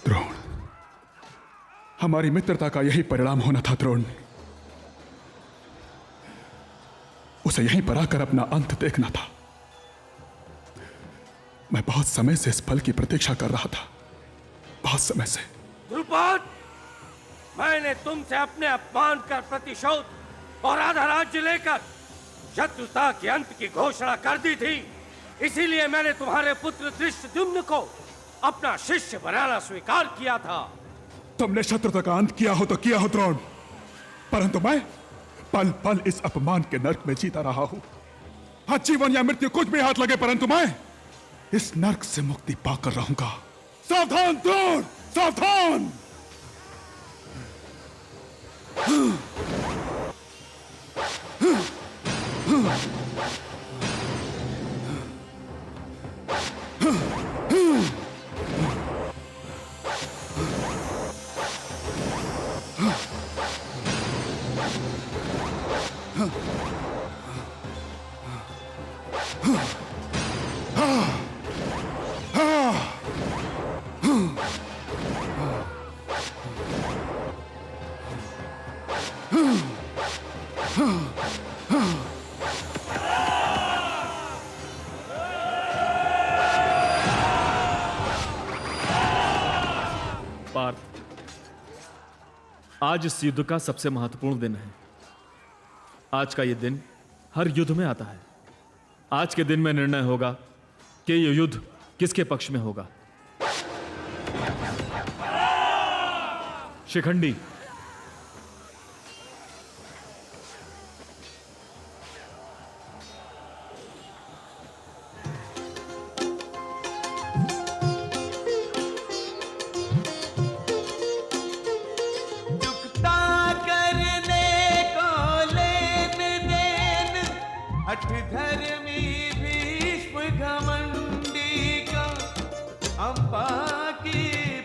द्रोण, हमारी मित्रता का यही परिणाम होना था द्रोण। उसे यहीं पर आकर अपना अंत देखना था। मैं बहुत समय से इस पल की प्रतीक्षा कर रहा था, बहुत समय से। द्रुपद, मैंने तुमसे अपने अपमान का प्रतिशोध और आधा राज्य लेकर शत्रुता के अंत की घोषणा कर दी थी। इसीलिए मैंने तुम्हारे पुत्र धृष्टद्युम्न को अपना शिष्य बनाना स्वीकार किया था। तुमने शत्रुता का अंत किया हो तो किया हो द्रोण, परंतु मैं पल पल इस अपमान के नर्क में जीता रहा हूं। हाँ, जीवन या मृत्यु कुछ भी हाथ लगे, परंतु मैं इस नर्क से मुक्ति पाकर रहूंगा। सावधान द्रोण, सावधान! पार्थ, आज इस युद्ध का सबसे महत्वपूर्ण दिन है। आज का यह दिन हर युद्ध में आता है। आज के दिन में निर्णय होगा कि यह युद्ध किसके पक्ष में होगा। शिखंडी, धर्मी भीष्म घमंडी का अम्बा की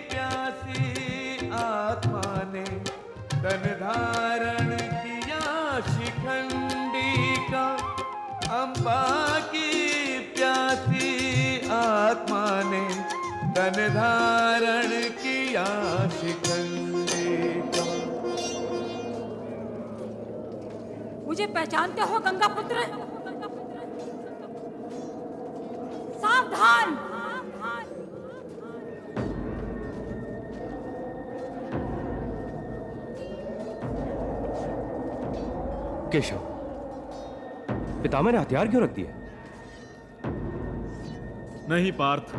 प्यासी आत्मा ने तन धारण किया शिखंडी का। अम्बा की प्यासी आत्मा ने तन धारण किया शिखंडी का। मुझे पहचानते हो गंगा पुत्र? सावधान! केशव, पितामह ने हथियार क्यों रख दिए? नहीं पार्थ,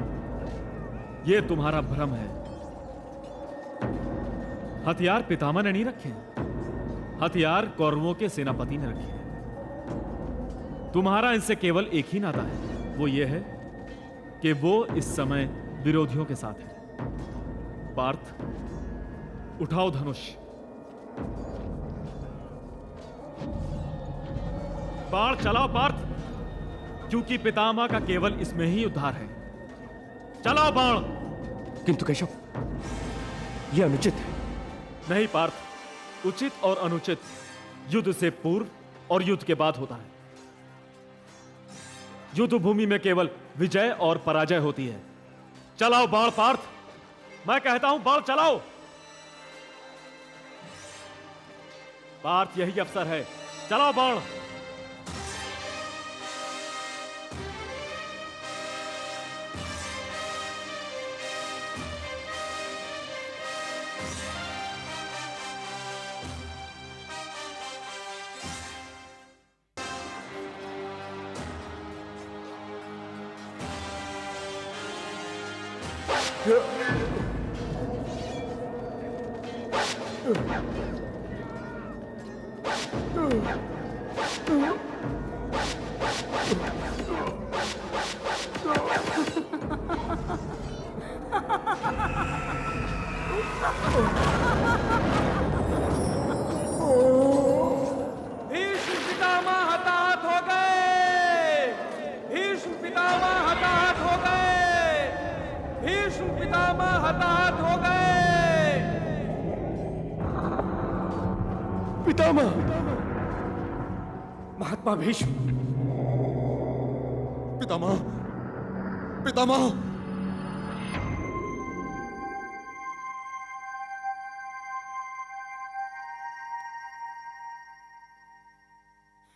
यह तुम्हारा भ्रम है। हथियार पितामह ने नहीं रखे, हथियार कौरवों के सेनापति ने रखे हैं। तुम्हारा इनसे केवल एक ही नाता है, वो ये है कि वो इस समय विरोधियों के साथ है। पार्थ, उठाओ धनुष। बाण चलाओ पार्थ, क्योंकि पितामह का केवल इसमें ही उद्धार है। चलाओ बाण। किंतु केशव, यह अनुचित है। नहीं पार्थ, उचित और अनुचित युद्ध से पूर्व और युद्ध के बाद होता है। युद्ध भूमि में केवल विजय और पराजय होती है। चलाओ बाण पार्थ, मैं कहता हूं बाण चलाओ। पार्थ, यही अवसर है, चलाओ बाण। भीष्म पितामह हताहत हो गए। भीष्म पितामह हताहत हो गए। भीष्म पितामह हताहत हो गए। पितामह, महात्मा भीष्म। पितामह, पितामह।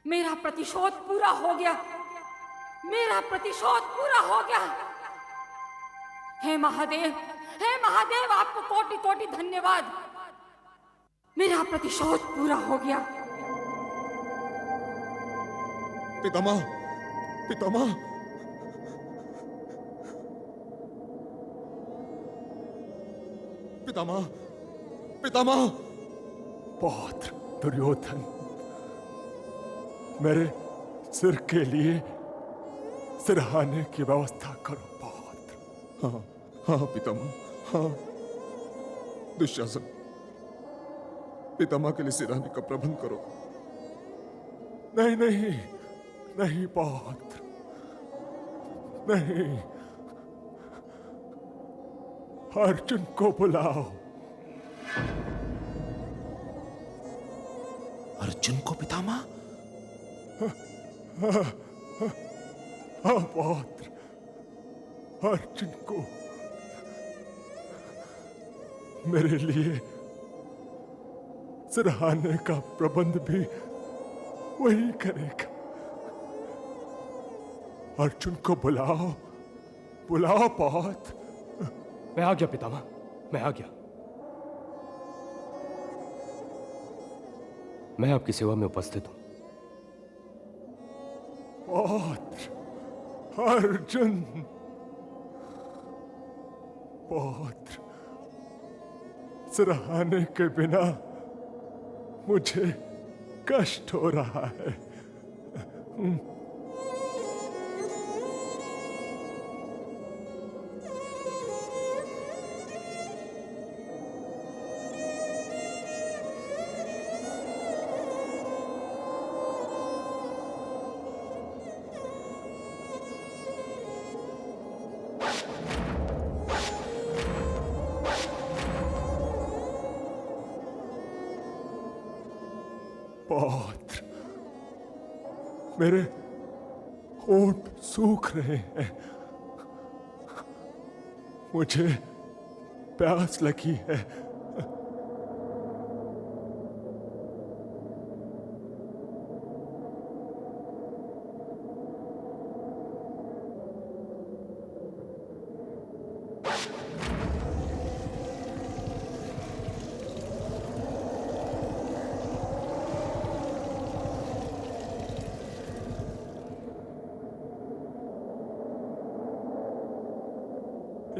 मेरा प्रतिशोध पूरा हो गया। मेरा प्रतिशोध पूरा हो गया। हे महादेव, हे महादेव, आपको कोटि कोटि धन्यवाद। मेरा प्रतिशोध पूरा हो गया। पितामह, पितामह। पितामह, पितामह। पौत्र दुर्योधन, मेरे सिर के लिए सिरहाने की व्यवस्था करो पौत्र। हाँ हाँ पितामह, हाँ। दुशासन, पितामह के लिए सिरहाने का प्रबंध करो। नहीं नहीं नहीं पौत्र, नहीं। अर्जुन को बुलाओ। अर्जुन को पितामह? हाँ पौत्र, अर्जुन को। मेरे लिए सिरहाने का प्रबंध भी वही करेगा। अर्जुन को बुलाओ, बुलाओ पौत्र। मैं आ गया पितामह, मैं आ गया। मैं आपकी सेवा में उपस्थित हूं। पौत्र अर्जुन, पौत्र, सिरहाने के बिना मुझे कष्ट हो रहा है। पौत्र, मेरे होंठ सूख रहे हैं। मुझे प्यास लगी है।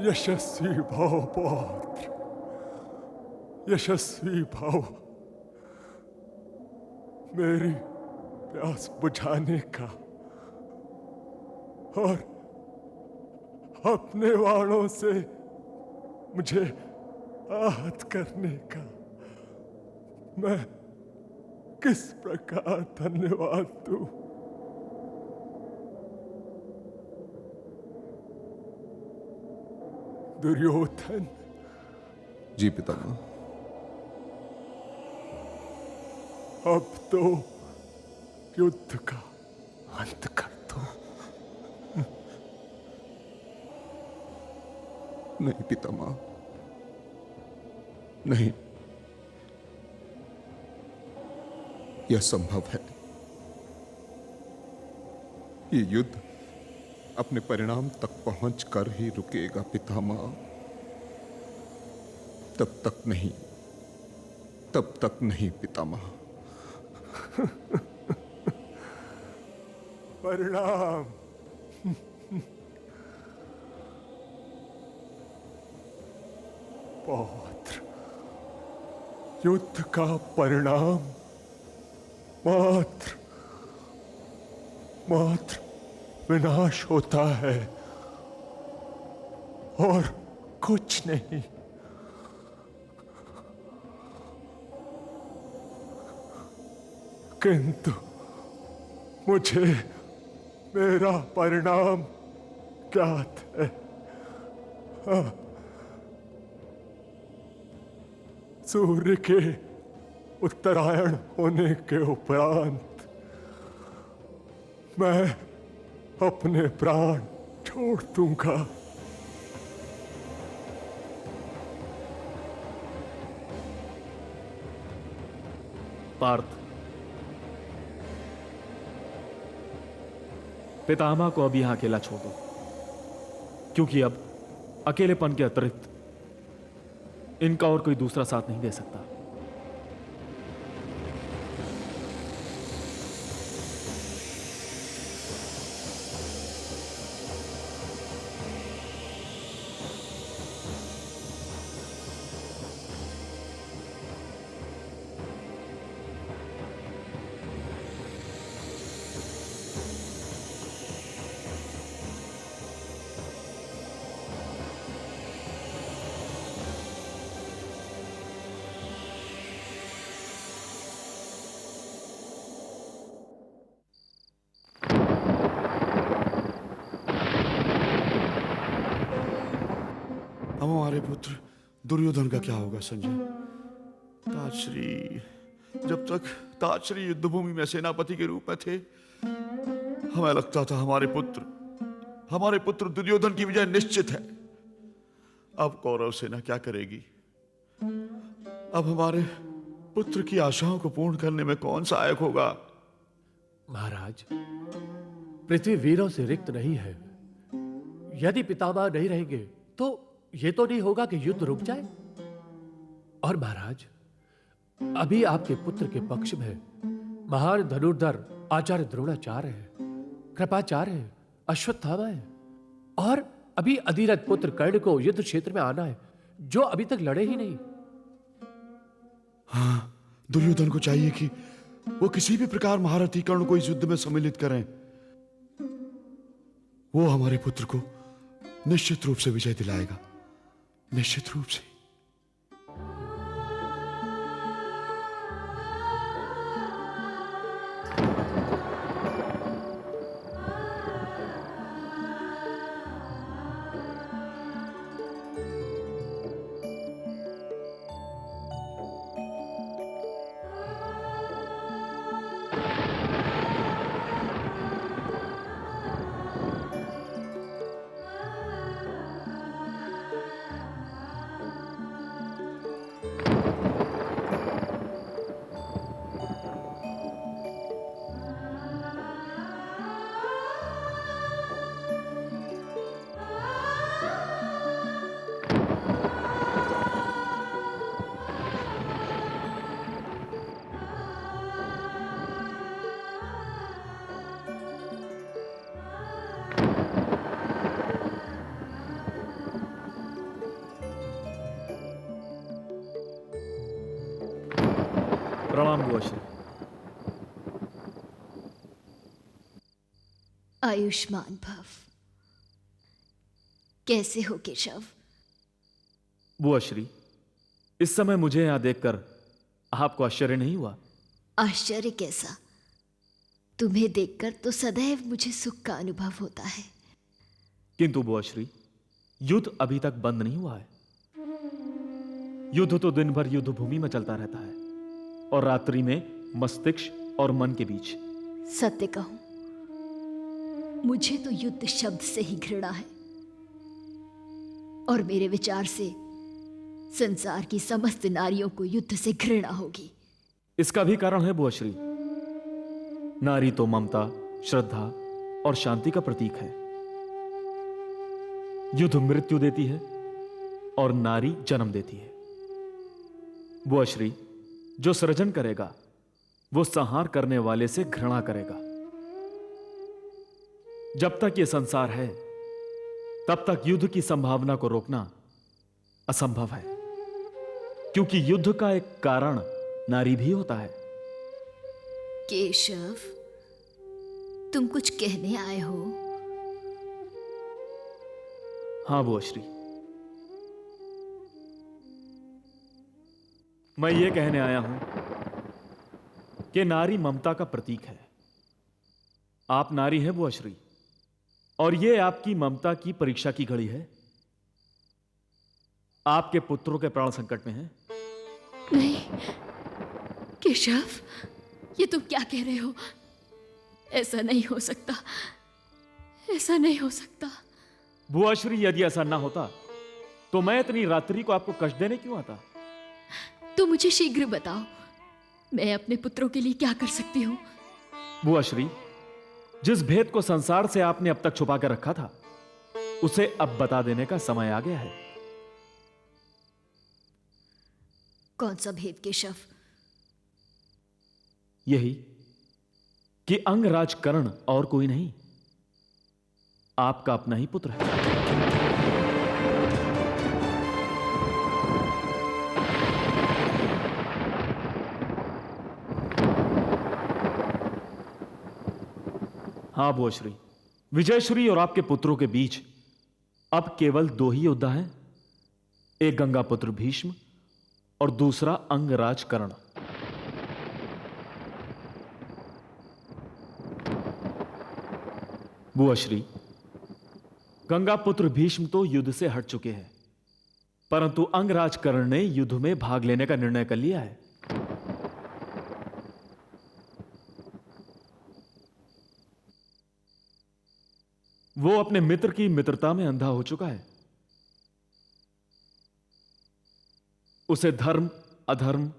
यशस्वी भव पौत्र, यशस्वी भव। मेरी प्यास बुझाने का और अपने वाणों से मुझे आहत करने का मैं किस प्रकार धन्यवाद दूं। दुर्योधन। जी पितामह। अब तो युद्ध का अंत कर दो। नहीं पितामह, नहीं, यह संभव है। ये युद्ध अपने परिणाम तक पहुंचकर ही रुकेगा पितामह। तब तक नहीं, तब तक नहीं पितामह। परिणाम। पौत्र, युद्ध का परिणाम मात्र मात्र विनाश होता है और कुछ नहीं। किंतु मुझे मेरा परिणाम ज्ञात है। सूर्य के उत्तरायण होने के उपरांत मैं अपने प्राण छोड़ दूंगा। पार्थ, पितामह को अब यहां अकेला छोड़ दो, क्योंकि अब अकेलेपन के अतिरिक्त इनका और कोई दूसरा साथ नहीं दे सकता। अब हमारे पुत्र दुर्योधन का क्या होगा संजय? ताजश्री, जब तक ताजश्री युद्धभूमि में सेनापति के रूप में थे, हमें लगता था हमारे पुत्र दुर्योधन की विजय निश्चित है। अब कौरव सेना क्या करेगी? अब हमारे पुत्र की आशाओं को पूर्ण करने में कौन सहायक होगा? महाराज, पृथ्वी वीरों से रिक्त नहीं है। यदि पितामह नहीं रहेंगे तो यह तो नहीं होगा कि युद्ध रुक जाए। और महाराज, अभी आपके पुत्र के पक्ष में महान धनुर्धर आचार्य द्रोणाचार्य है, कृपाचार्य है, अश्वत्थामा है, और अभी अधिरथ पुत्र कर्ण को युद्ध क्षेत्र में आना है, जो अभी तक लड़े ही नहीं। हाँ, दुर्योधन को चाहिए कि वो किसी भी प्रकार महारथी कर्ण को इस युद्ध में सम्मिलित करें। वो हमारे पुत्र को निश्चित रूप से विजय दिलाएगा, निश्चित रूप से। प्रणाम बुआश्री। आयुष्मान भव। कैसे हो केशव? बुआश्री, इस समय मुझे यहां देखकर आपको आश्चर्य नहीं हुआ? आश्चर्य कैसा? तुम्हें देखकर तो सदैव मुझे सुख का अनुभव होता है। किंतु बुआश्री, युद्ध अभी तक बंद नहीं हुआ है। युद्ध तो दिन भर युद्ध भूमि में चलता रहता है और रात्रि में मस्तिष्क और मन के बीच। सत्य कहूं, मुझे तो युद्ध शब्द से ही घृणा है, और मेरे विचार से संसार की समस्त नारियों को युद्ध से घृणा होगी। इसका भी कारण है बुआश्री। नारी तो ममता, श्रद्धा और शांति का प्रतीक है। युद्ध मृत्यु देती है और नारी जन्म देती है। बुआश्री, जो सृजन करेगा वो संहार करने वाले से घृणा करेगा। जब तक ये संसार है तब तक युद्ध की संभावना को रोकना असंभव है, क्योंकि युद्ध का एक कारण नारी भी होता है। केशव, तुम कुछ कहने आए हो? हाँ बुआश्री, मैं ये कहने आया हूं कि नारी ममता का प्रतीक है। आप नारी हैं बुआश्री, और ये आपकी ममता की परीक्षा की घड़ी है। आपके पुत्रों के प्राण संकट में हैं। नहीं केशव, ये तुम क्या कह रहे हो? ऐसा नहीं हो सकता, ऐसा नहीं हो सकता। बुआश्री, यदि ऐसा ना होता तो मैं इतनी रात्रि को आपको कष्ट देने क्यों आता? तो मुझे शीघ्र बताओ, मैं अपने पुत्रों के लिए क्या कर सकती हूं? बुआश्री, जिस भेद को संसार से आपने अब तक छुपा कर रखा था, उसे अब बता देने का समय आ गया है। कौन सा भेद केशव? यही कि अंगराज कर्ण और कोई नहीं, आपका अपना ही पुत्र है। हाँ बुआश्री, विजयश्री और आपके पुत्रों के बीच अब केवल 2 ही योद्धा हैं, एक गंगा पुत्र भीष्म और दूसरा अंगराज कर्ण। बुआश्री, गंगा पुत्र भीष्म तो युद्ध से हट चुके हैं, परंतु अंगराज कर्ण ने युद्ध में भाग लेने का निर्णय कर लिया है। वो अपने मित्र की मित्रता में अंधा हो चुका है। उसे धर्म अधर्म,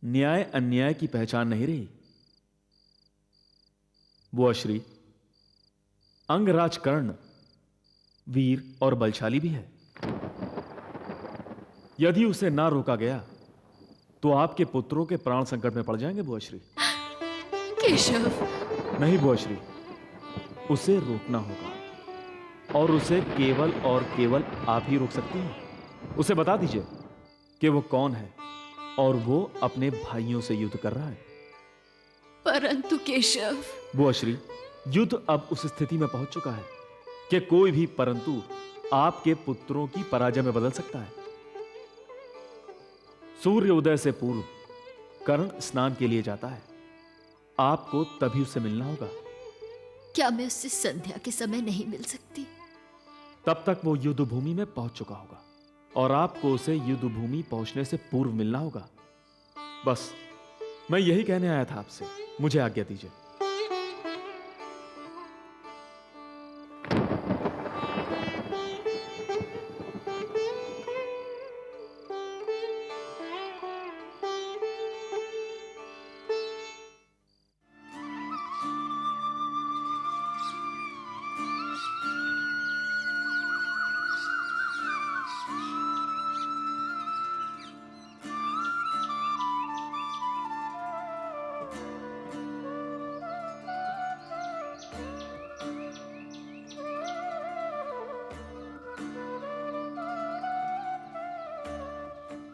न्याय अन्याय की पहचान नहीं रही। बुआश्री, अंगराज कर्ण वीर और बलशाली भी है। यदि उसे ना रोका गया तो आपके पुत्रों के प्राण संकट में पड़ जाएंगे बुआश्री। केशव, नहीं बुआश्री, उसे रोकना होगा, और उसे केवल और केवल आप ही रोक सकती हैं। उसे बता दीजिए कि वो कौन है और वो अपने भाइयों से युद्ध कर रहा है। परंतु केशव। बुआश्री, युद्ध अब उस स्थिति में पहुंच चुका है कि कोई भी परंतु आपके पुत्रों की पराजय में बदल सकता है। सूर्योदय से पूर्व कर्ण स्नान के लिए जाता है, आपको तभी उससे मिलना होगा। क्या मैं उससे संध्या के समय नहीं मिल सकती? तब तक वो युद्ध भूमि में पहुंच चुका होगा और आपको उसे युद्ध भूमि पहुंचने से पूर्व मिलना होगा। बस मैं यही कहने आया था आपसे, मुझे आज्ञा दीजिए।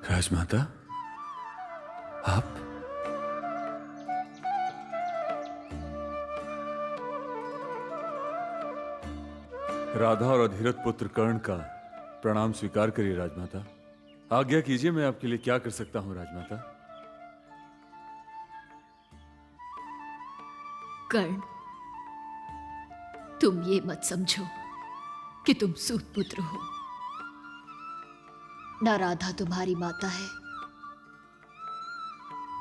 राजमाता, आप? राधा और अधीरथ पुत्र कर्ण का प्रणाम स्वीकार करिए राजमाता। आज्ञा कीजिए, मैं आपके लिए क्या कर सकता हूं राजमाता। कर्ण, तुम ये मत समझो कि तुम सूत पुत्र हो। न राधा तुम्हारी माता है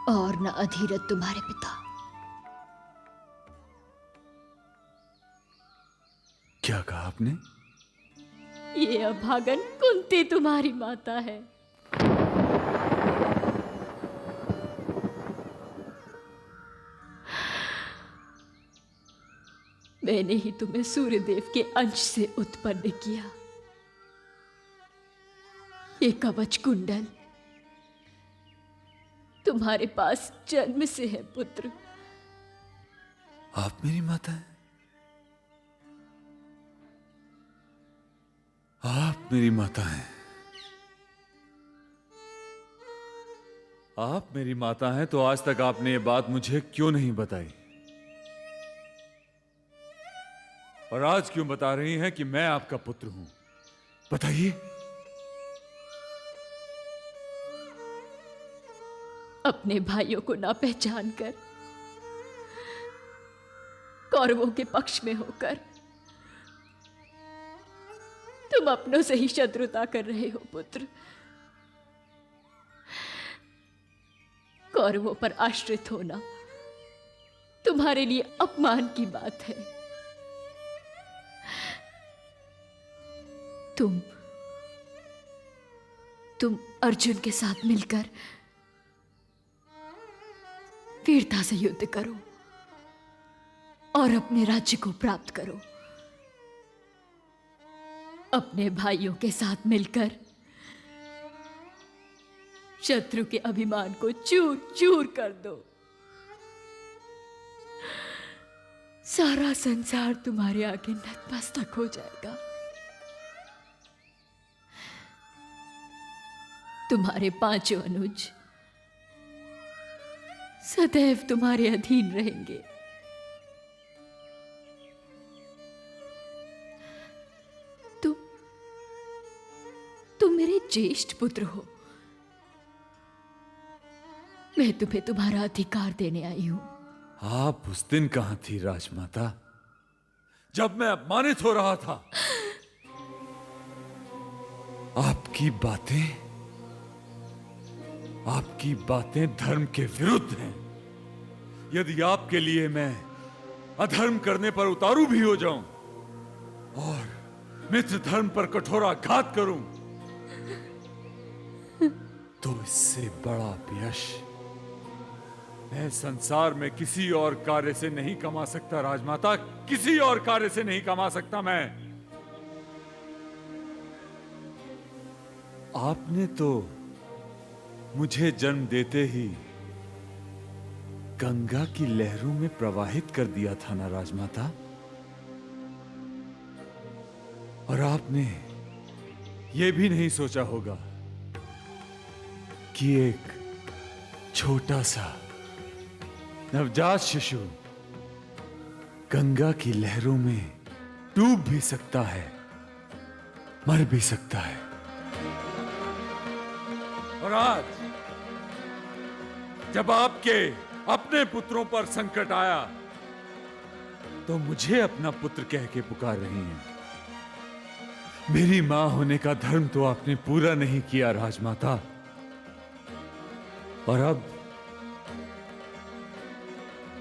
और न अधीरथ तुम्हारे पिता। क्या कहा आपने? ये अभागन कुंती तुम्हारी माता है। मैंने ही तुम्हें सूर्यदेव के अंश से उत्पन्न किया। ये कवच कुंडल तुम्हारे पास जन्म से है पुत्र। आप मेरी माता हैं? आप मेरी माता हैं? आप मेरी माता हैं तो आज तक आपने ये बात मुझे क्यों नहीं बताई? और आज क्यों बता रही हैं कि मैं आपका पुत्र हूं? बताइए। अपने भाइयों को ना पहचान कर, कौरवों के पक्ष में होकर तुम अपनों से ही शत्रुता कर रहे हो पुत्र। कौरवों पर आश्रित होना तुम्हारे लिए अपमान की बात है। तुम अर्जुन के साथ मिलकर वीरता से युद्ध करो और अपने राज्य को प्राप्त करो। अपने भाइयों के साथ मिलकर शत्रु के अभिमान को चूर चूर कर दो। सारा संसार तुम्हारे आगे नतमस्तक हो जाएगा। तुम्हारे पांचों अनुज सदैव तुम्हारे अधीन रहेंगे। तुम मेरे ज्येष्ठ पुत्र हो। मैं तुम्हें तुम्हारा अधिकार देने आई हूं। आप उस दिन कहां थी राजमाता, जब मैं अपमानित हो रहा था? आपकी बातें धर्म के विरुद्ध हैं। यदि आपके लिए मैं अधर्म करने पर उतारू भी हो जाऊं और मित्र धर्म पर कठोराघात करूं, तो इससे बड़ा यश मैं संसार में किसी और कार्य से नहीं कमा सकता राजमाता। किसी और कार्य से नहीं कमा सकता मैं। आपने तो मुझे जन्म देते ही गंगा की लहरों में प्रवाहित कर दिया था ना राजमाता। और आपने यह भी नहीं सोचा होगा कि एक छोटा सा नवजात शिशु गंगा की लहरों में डूब भी सकता है, मर भी सकता है। और आज जब आपके अपने पुत्रों पर संकट आया तो मुझे अपना पुत्र कह के पुकार रही हैं। मेरी मां होने का धर्म तो आपने पूरा नहीं किया राजमाता। और अब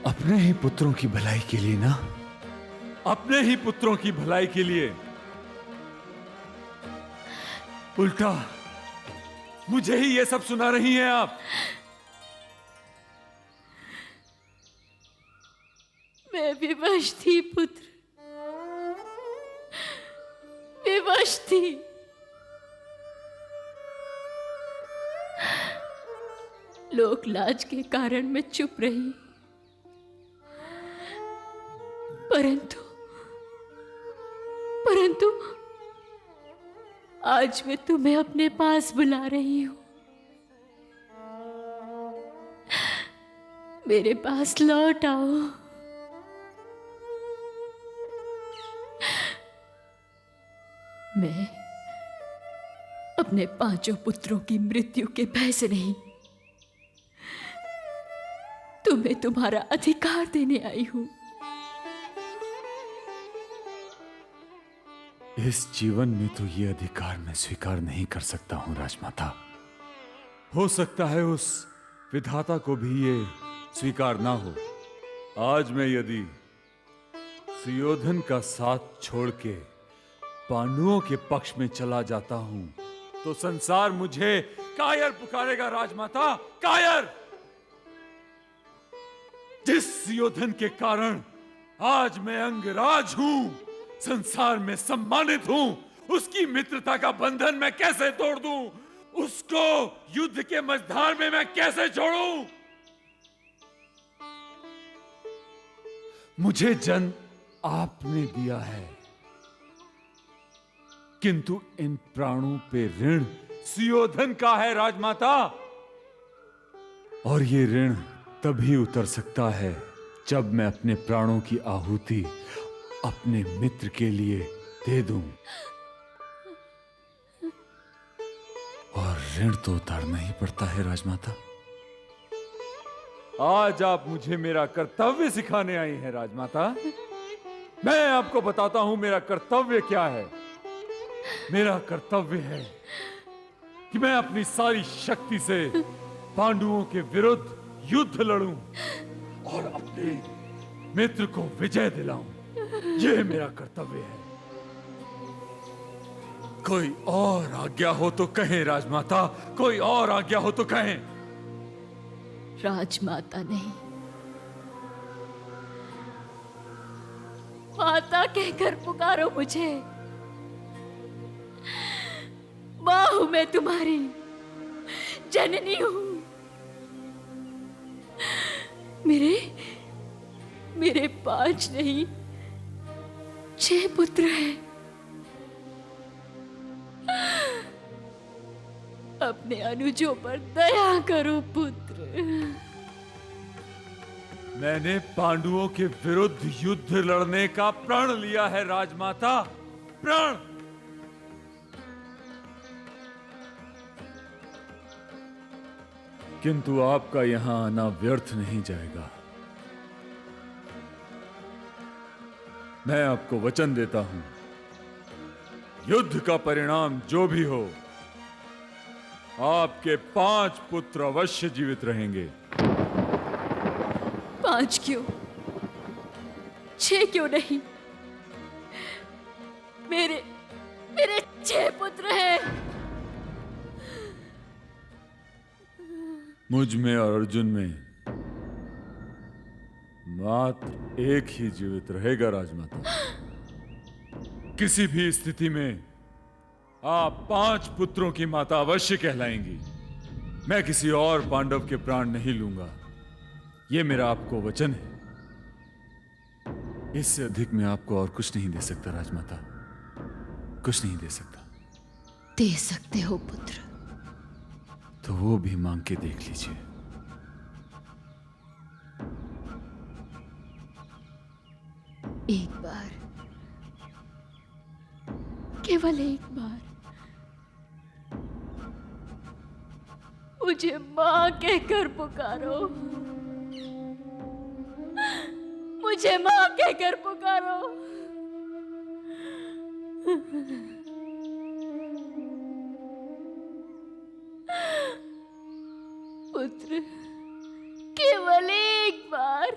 अपने ही पुत्रों की भलाई के लिए ना, अपने ही पुत्रों की भलाई के लिए उल्टा मुझे ही ये सब सुना रही हैं आप। मैं विवश थी पुत्र, विवश थी। लोक लाज के कारण मैं चुप रही, परंतु आज मैं तुम्हें अपने पास बुला रही हूं। मेरे पास लौट आओ। मैं अपने पांचों पुत्रों की मृत्यु के भय से नहीं, तुम्हें तुम्हारा अधिकार देने आई हूं। इस जीवन में तो ये अधिकार मैं स्वीकार नहीं कर सकता हूं राजमाता। हो सकता है उस विधाता को भी ये स्वीकार ना हो। आज मैं यदि सुयोधन का साथ छोड़ के पांडवों के पक्ष में चला जाता हूं तो संसार मुझे कायर पुकारेगा राजमाता, कायर। जिस सुयोधन के कारण आज मैं अंगराज हूं, संसार में सम्मानित हूं, उसकी मित्रता का बंधन मैं कैसे तोड़ दूं? उसको युद्ध के मझधार में मैं कैसे छोड़ूं? मुझे जन्म आपने दिया है, किंतु इन प्राणों पे ऋण सुयोधन का है राजमाता। और ये ऋण तभी उतर सकता है जब मैं अपने प्राणों की आहुति अपने मित्र के लिए दे दूं। और ऋण तो उतारना ही पड़ता है राजमाता। आज आप मुझे मेरा कर्तव्य सिखाने आई हैं राजमाता। मैं आपको बताता हूं मेरा कर्तव्य क्या है। मेरा कर्तव्य है कि मैं अपनी सारी शक्ति से पांडवों के विरुद्ध युद्ध लड़ूं और अपने मित्र को विजय दिलाऊं। यह मेरा कर्तव्य है। कोई और आज्ञा हो तो कहें राजमाता, कोई और आज्ञा हो तो कहें। राजमाता नहीं, माता कहकर पुकारो मुझे। मां हूं मैं तुम्हारी, जननी हूं। मेरे 5 नहीं 6 पुत्र हैं। अपने अनुजों पर दया करो पुत्र। मैंने पांडवों के विरुद्ध युद्ध लड़ने का प्रण लिया है राजमाता, प्रण। किंतु आपका यहां आना व्यर्थ नहीं जाएगा। मैं आपको वचन देता हूं, युद्ध का परिणाम जो भी हो, आपके 5 पुत्र अवश्य जीवित रहेंगे। 5 क्यों, 6 क्यों नहीं? मेरे 6 पुत्र हैं। मुझ में और अर्जुन में मात्र एक ही जीवित रहेगा राजमाता। किसी भी स्थिति में आप 5 पुत्रों की माता अवश्य कहलाएंगी। मैं किसी और पांडव के प्राण नहीं लूंगा, यह मेरा आपको वचन है। इससे अधिक मैं आपको और कुछ नहीं दे सकता राजमाता, कुछ नहीं दे सकता। दे सकते हो पुत्र, तो वो भी मांग के देख लीजिए। एक बार, केवल एक बार मुझे मां कहकर पुकारो। मुझे मां कहकर पुकारो। पुत्र, केवल एक बार।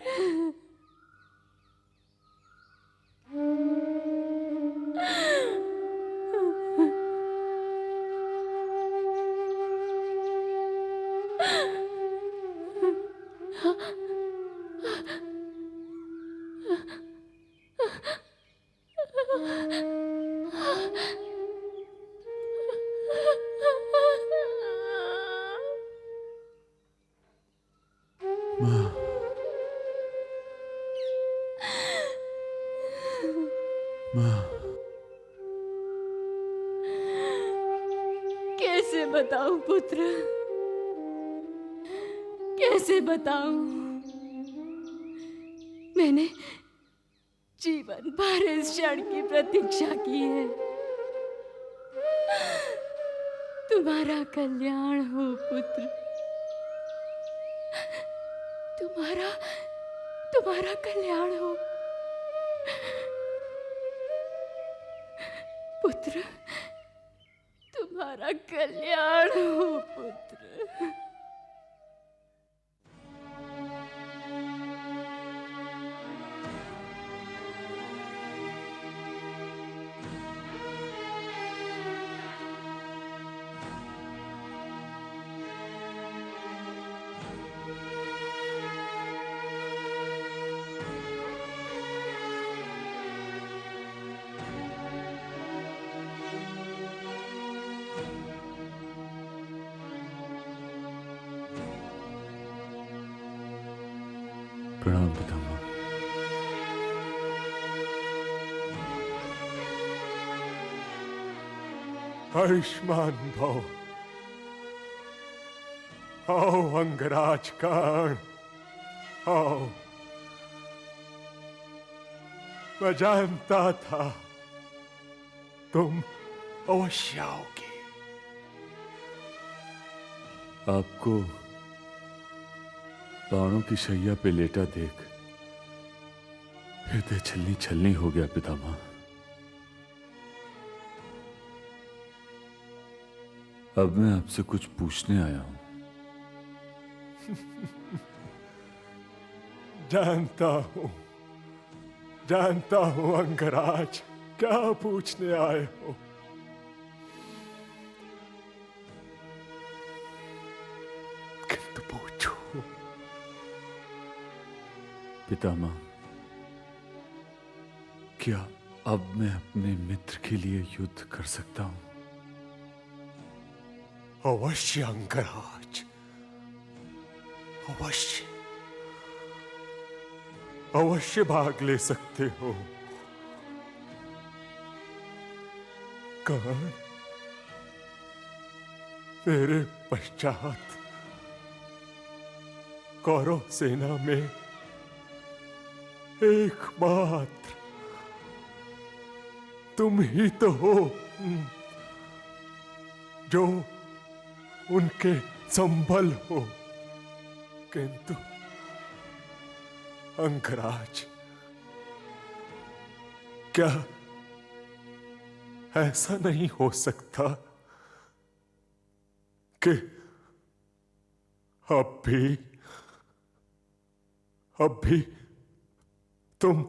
कैसे बताऊं पुत्र, कैसे बताऊं? मैंने जीवन भर इस क्षण की प्रतीक्षा की है। तुम्हारा कल्याण हो पुत्र, तुम्हारा कल्याण हो पुत्र, तुम्हारा कल्याण हो पुत्र। प्रणाम पितामह। आयुष्मान भव, आओ अंगराज कर्ण, आओ। मैं जानता था तुम अवश्य आओगे। आपको बाणों की शैया पे लेटा देख हृदय छलनी छलनी हो गया पितामह। अब मैं आपसे कुछ पूछने आया हूं। जानता हूं अंगराज, क्या पूछने आए हो। किंतु पूछो। पितामह, क्या अब मैं अपने मित्र के लिए युद्ध कर सकता हूं? अवश्य अंगराज, अवश्य अवश्य भाग ले सकते हो। कर्ण, तेरे पश्चात कौरव सेना में एकमात्र तुम ही तो हो जो उनके संबल हो। किंतु अंगराज, क्या ऐसा नहीं हो सकता कि अब भी तुम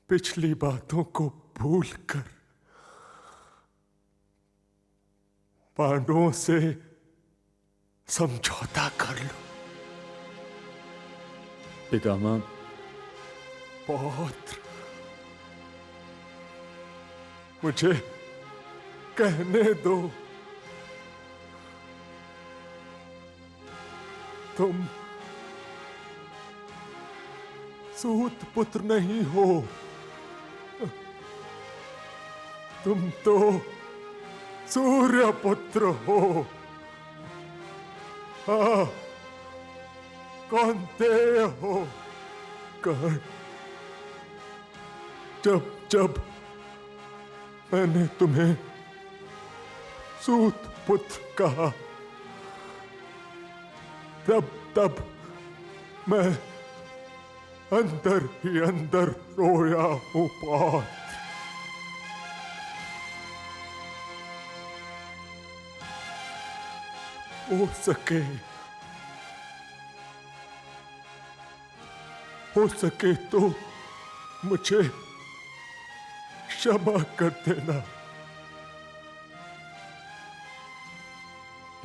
पिछली बातों को भूलकर पांडवों से समझौता कर लो। पितामह, पौत्र, मुझे कहने दो। तुम सूत पुत्र नहीं हो, तुम तो सूर्य पुत्र हो। हाँ, कौन्तेय हो। कर्ण, जब मैंने तुम्हें सूत पुत्र कहा, तब मैं अंदर ही अंदर रोया हूं पौत्र। हो सके तो मुझे क्षमा कर देना।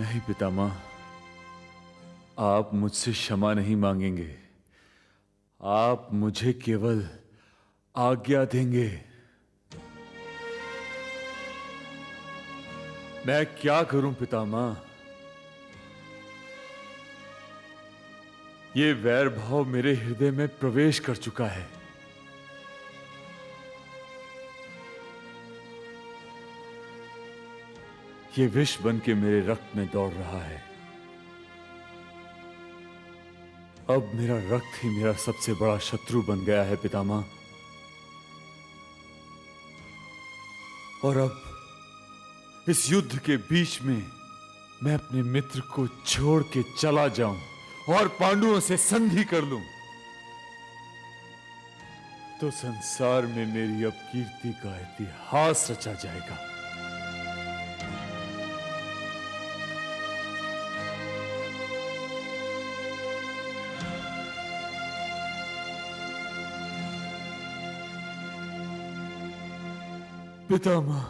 नहीं पितामह, आप मुझसे क्षमा नहीं मांगेंगे, आप मुझे केवल आज्ञा देंगे। मैं क्या करूं पितामह? ये वैर भाव मेरे हृदय में प्रवेश कर चुका है। ये विष बन के मेरे रक्त में दौड़ रहा है। अब मेरा रक्त ही मेरा सबसे बड़ा शत्रु बन गया है पितामह। और अब इस युद्ध के बीच में मैं अपने मित्र को छोड़ के चला जाऊं और पांडवों से संधि कर लूं, तो संसार में मेरी अब कीर्ति का इतिहास रचा जाएगा। पितामह,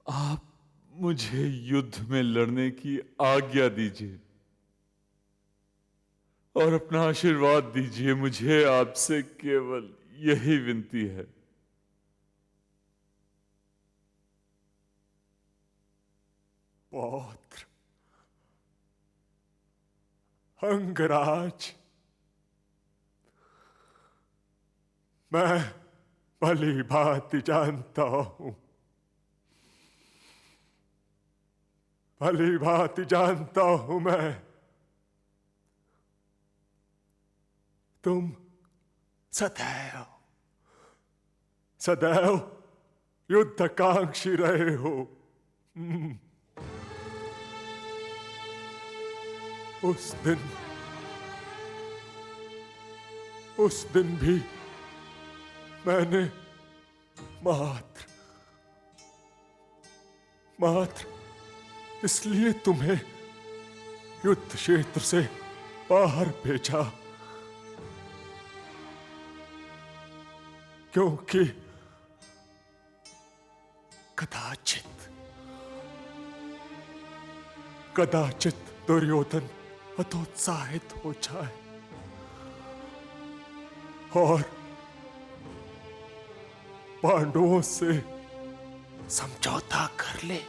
आप मुझे युद्ध में लड़ने की आज्ञा दीजिए और अपना आशीर्वाद दीजिए। मुझे आपसे केवल यही विनती है। पौत्र, अंगराज, मैं भली भांति जानता हूं भली भांति जानता हूं मैं। तुम सदैव सदैव युद्धकांक्षी रहे हो। उस दिन भी मैंने मात्र इसलिए तुम्हें युद्ध क्षेत्र से बाहर भेजा क्योंकि कदाचित दुर्योधन हतोत्साहित हो जाए और पांडवों से समझौता कर ले।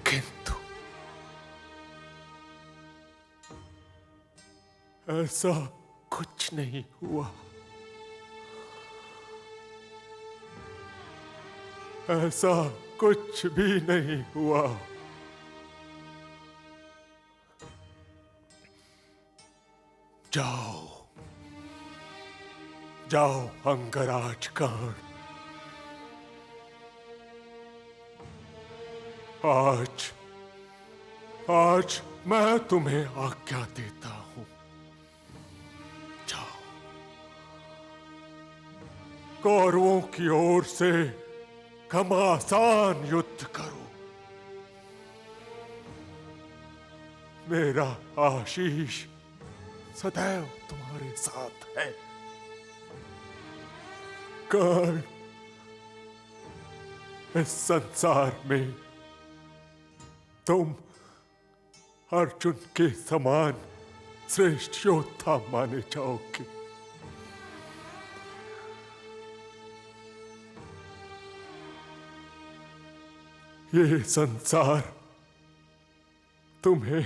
किंतु ऐसा कुछ नहीं हुआ। ऐसा कुछ भी नहीं हुआ। जाओ अंगराज कर्ण। आज मैं तुम्हें आज्ञा देता हूं। जाओ, कौरवों की ओर से घमासान युद्ध करो। मेरा आशीष सदैव तुम्हारे साथ है। कर्ण, इस संसार में तुम अर्जुन के समान श्रेष्ठ योद्धा माने जाओगे। ये संसार तुम्हें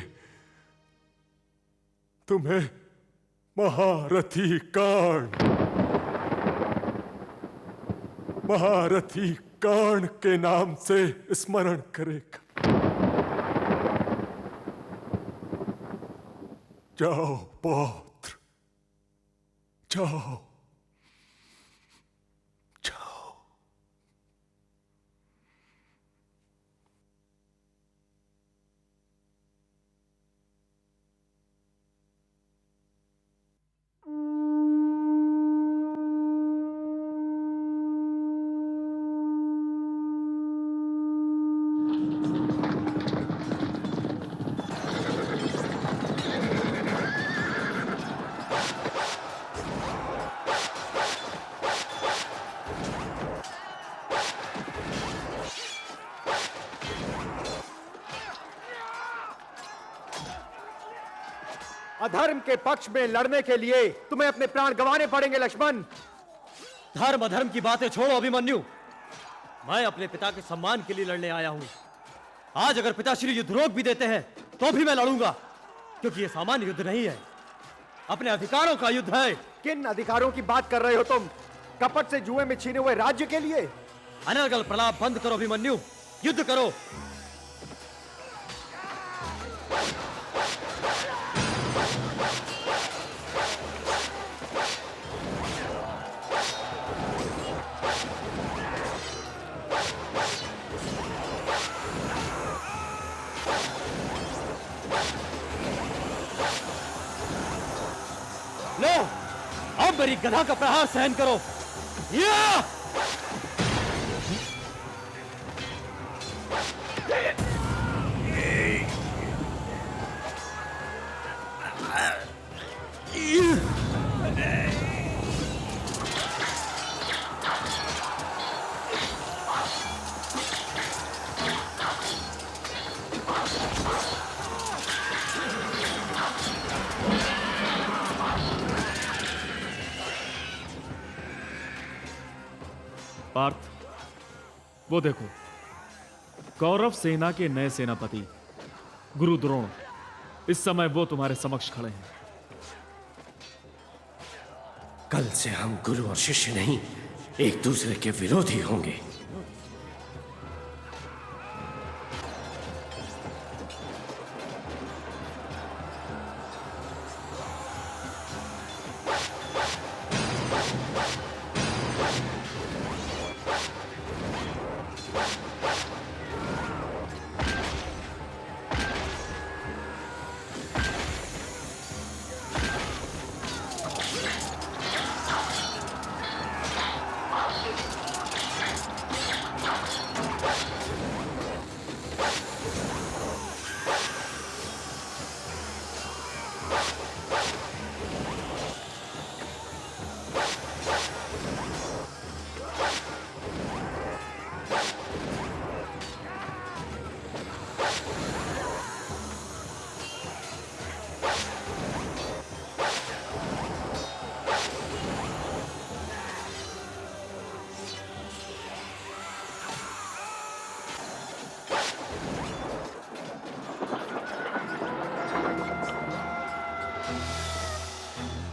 महारथी कर्ण के नाम से स्मरण करेगा। जाओ पौत्र, जाओ। अधर्म के पक्ष में लड़ने के लिए तुम्हें अपने प्राण गंवाने पड़ेंगे लक्ष्मण। धर्म अधर्म की बातें छोड़ो अभिमन्यु। मैं अपने पिता के सम्मान के लिए लड़ने आया हूं। आज अगर पिताश्री युद्ध रोक भी देते हैं तो भी मैं लड़ूंगा, क्योंकि यह सामान्य युद्ध नहीं है, अपने अधिकारों का युद्ध है। किन अधिकारों की बात कर रहे हो तुम? कपट से जुए में छीने हुए राज्य के लिए? अनर्गल प्रलाप बंद करो अभिमन्यु, युद्ध करो। लो, अब मेरी गधा का प्रहार सहन करो। या! पार्थ, वो देखो, कौरव सेना के नए सेनापति गुरु द्रोण इस समय वो तुम्हारे समक्ष खड़े हैं। कल से हम गुरु और शिष्य नहीं, एक दूसरे के विरोधी होंगे।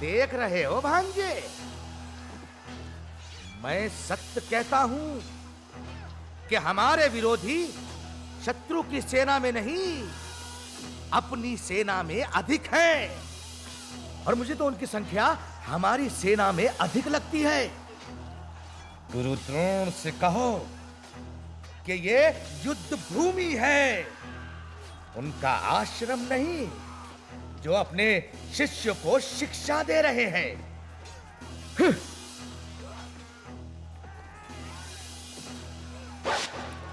देख रहे हो भांजे, मैं सत्य कहता हूं कि हमारे विरोधी शत्रु की सेना में नहीं, अपनी सेना में अधिक है। और मुझे तो उनकी संख्या हमारी सेना में अधिक लगती है। गुरु द्रोण से कहो कि ये युद्ध भूमि है, उनका आश्रम नहीं, जो अपने शिष्य को शिक्षा दे रहे हैं।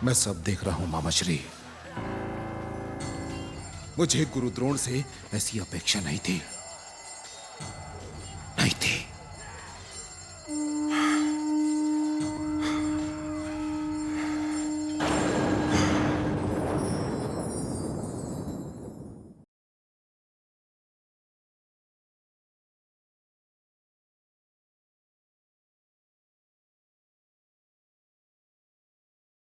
मैं सब देख रहा हूं मामाश्री। मुझे गुरु द्रोण से ऐसी अपेक्षा नहीं थी।